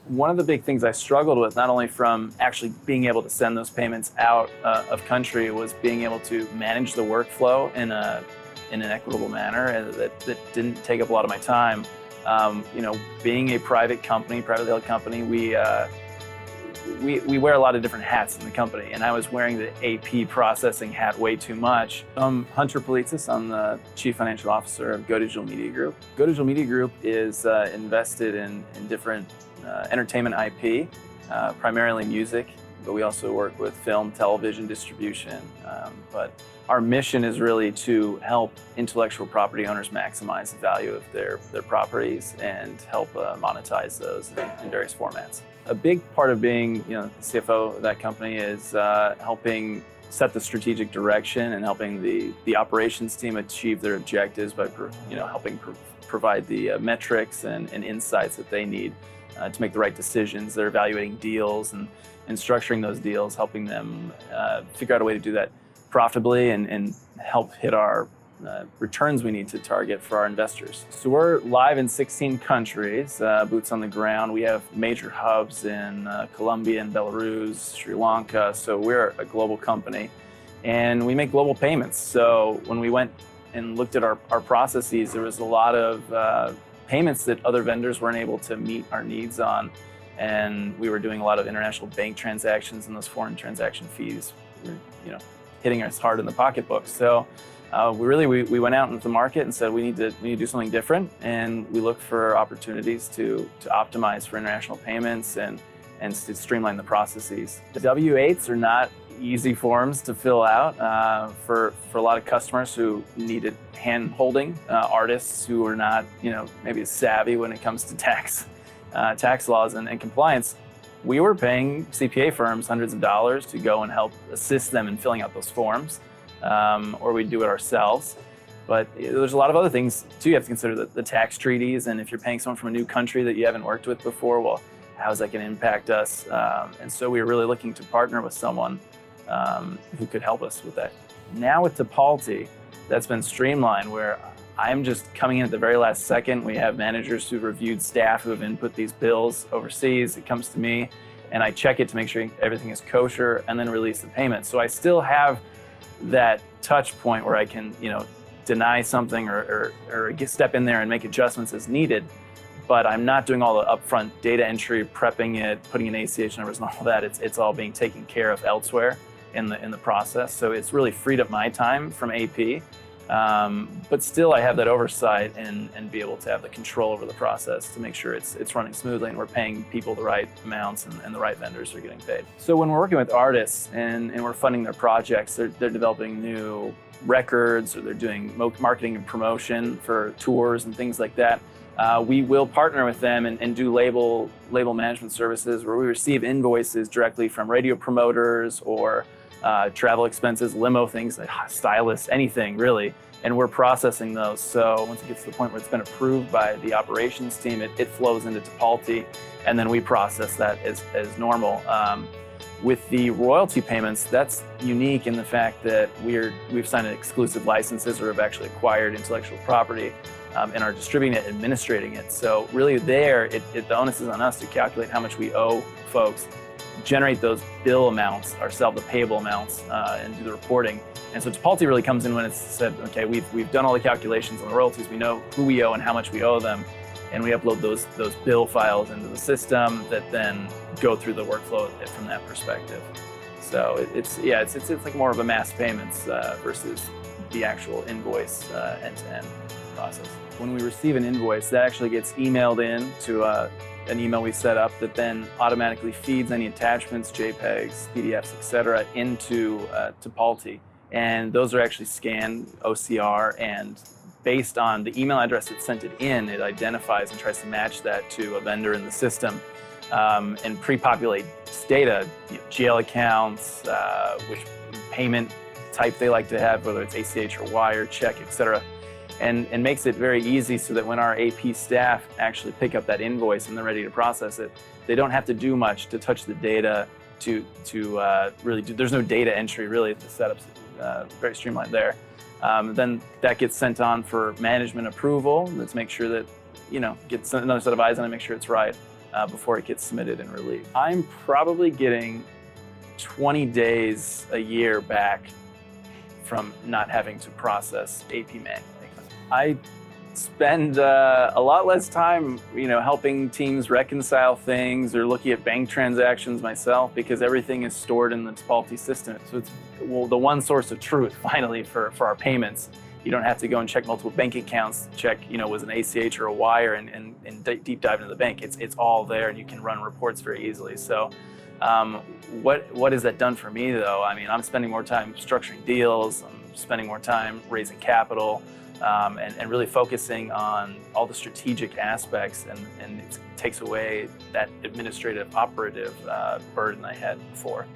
One of the big things I struggled with, not only from actually being able to send those payments out of country, was being able to manage the workflow in an equitable manner and that didn't take up a lot of my time. Being a private company, privately held company, we wear a lot of different hats in the company, and I was wearing the AP processing hat way too much. I'm Hunter Paletsas. I'm the Chief Financial Officer of GoDigital Media Group. GoDigital Media Group is invested in different entertainment IP, primarily music, but we also work with film, television distribution. But our mission is really to help intellectual property owners maximize the value of their properties and help monetize those in various formats. A big part of being, the CFO of that company is helping set the strategic direction and helping the operations team achieve their objectives by helping provide the metrics and insights that they need to make the right decisions. They're evaluating deals and structuring those deals, helping them figure out a way to do that profitably and help hit our returns we need to target for our investors. So we're live in 16 countries, boots on the ground. We have major hubs in Colombia and Belarus, Sri Lanka. So we're a global company and we make global payments. So when we went and looked at our processes, there was a lot of payments that other vendors weren't able to meet our needs on. And we were doing a lot of international bank transactions, and those foreign transaction fees were, hitting us hard in the pocketbook. So we went out into the market and said we need to do something different, and we look for opportunities to optimize for international payments and to streamline the processes. The W-8s are not easy forms to fill out for a lot of customers who needed hand-holding, artists who are not maybe as savvy when it comes to tax laws and compliance. We were paying CPA firms hundreds of dollars to go and help assist them in filling out those forms, or we'd do it ourselves. But there's a lot of other things too. You have to consider the tax treaties, and if you're paying someone from a new country that you haven't worked with before, well, how's that going to impact us? And so we were really looking to partner with someone who could help us with that. Now with Tipalti, that's been streamlined where I'm just coming in at the very last second. We have managers who've reviewed staff who have input these bills overseas. It comes to me and I check it to make sure everything is kosher and then release the payment. So I still have that touch point where I can, deny something or step in there and make adjustments as needed. But I'm not doing all the upfront data entry, prepping it, putting in ACH numbers and all that. It's all being taken care of elsewhere in the process. So it's really freed up my time from AP. But still I have that oversight and be able to have the control over the process to make sure it's running smoothly and we're paying people the right amounts and the right vendors are getting paid. So when we're working with artists and we're funding their projects, they're developing new records or they're doing marketing and promotion for tours and things like that. We will partner with them and do label management services where we receive invoices directly from radio promoters or travel expenses, limo things, like stylists, anything really, and we're processing those. So once it gets to the point where it's been approved by the operations team, it flows into Tipalti, and then we process that as normal. With the royalty payments, that's unique in the fact that we've signed exclusive licenses or have actually acquired intellectual property and are distributing it, administrating it. So really the onus is on us to calculate how much we owe folks, generate those bill amounts ourselves, the payable amounts, and do the reporting. And so Tipalti really comes in when it's said, okay, we've done all the calculations on the royalties, we know who we owe and how much we owe them, and we upload those bill files into the system that then go through the workflow from that perspective. So it's like more of a mass payments versus the actual invoice end-to-end process. When we receive an invoice, that actually gets emailed in to an email we set up that then automatically feeds any attachments, JPEGs, PDFs, etc., into Tipalti. And those are actually scanned OCR, and based on the email address that sent it in, it identifies and tries to match that to a vendor in the system and pre-populate data, GL accounts, which payment type they like to have, whether it's ACH or wire, check, etc. And makes it very easy so that when our AP staff actually pick up that invoice and they're ready to process it, they don't have to do much to touch the data to really do. There's no data entry really. The setup's very streamlined there. Then that gets sent on for management approval. Let's make sure that, get another set of eyes on it, make sure it's right. before it gets submitted and released. I'm probably getting 20 days a year back from not having to process AP manually. I spend a lot less time, helping teams reconcile things or looking at bank transactions myself, because everything is stored in the Tipalti system. So it's the one source of truth finally for our payments. You don't have to go and check multiple bank accounts, check, was an ACH or a wire, and deep dive into the bank. It's all there, and you can run reports very easily. So what has that done for me though? I mean, I'm spending more time structuring deals, I'm spending more time raising capital, and really focusing on all the strategic aspects, and it takes away that administrative operative burden I had before.